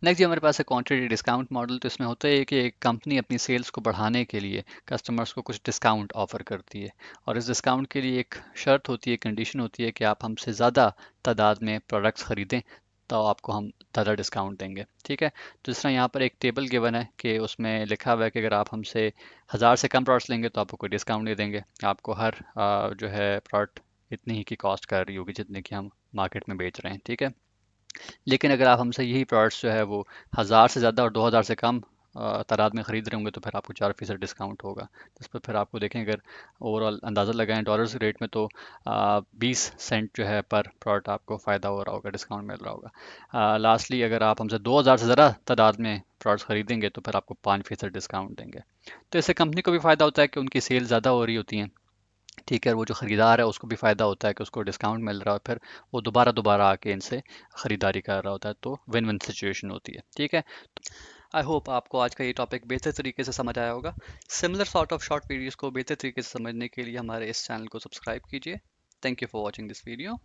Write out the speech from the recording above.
Next जी हमारे पास है quantity discount model. तो इसमें होता है कि एक कंपनी अपनी सेल्स को बढ़ाने के लिए कस्टमर्स को कुछ डिस्काउंट ऑफर करती है, और इस डिस्काउंट के लिए एक शर्त होती है, कंडीशन होती है कि आप हमसे ज़्यादा तादाद में प्रोडक्ट्स ख़रीदें तो आपको हम ज़्यादा डिस्काउंट देंगे। ठीक है, तो जिस तरह यहाँ पर एक टेबल गिवन है कि उसमें लिखा हुआ है कि अगर आप हमसे 1000 से कम प्रोडक्ट्स लेंगे तो आपको कोई डिस्काउंट नहीं देंगे, आपको हर जो है प्रोडक्ट इतनी ही की कॉस्ट कर रही होगी जितने की हम मार्केट में बेच रहे हैं। ठीक है, लेकिन अगर आप हमसे यही प्रोडक्ट्स जो है वो 1000 से ज़्यादा और 2000 से कम तादाद में ख़रीद रहे होंगे तो फिर आपको 4% डिस्काउंट होगा। तो इस पर फिर आपको देखें, अगर ओवरऑल अंदाज़ा लगाएं डॉलर्स रेट में, तो 20 सेंट जो है पर प्रोडक्ट आपको फ़ायदा हो रहा होगा, डिस्काउंट मिल रहा होगा। लास्टली अगर आप हमसे 2000 से ज़्यादा तादाद में प्रोडक्ट्स ख़रीदेंगे तो फिर आपको 5% डिस्काउंट देंगे। तो इससे कंपनी को भी फ़ायदा होता है कि उनकी सेल ज़्यादा हो रही होती हैं। ठीक है, वो जो ख़रीदार है उसको भी फ़ायदा होता है कि उसको डिस्काउंट मिल रहा है, और फिर वो दोबारा दोबारा आके इनसे ख़रीदारी कर रहा होता है, तो विन विन सिचुएशन होती है। ठीक है, आई होप आपको आज का ये टॉपिक बेहतर तरीके से समझ आया होगा। Similar sort of short videos को बेहतर तरीके से समझने के लिए हमारे इस चैनल को सब्सक्राइब कीजिए। Thank you for watching this video.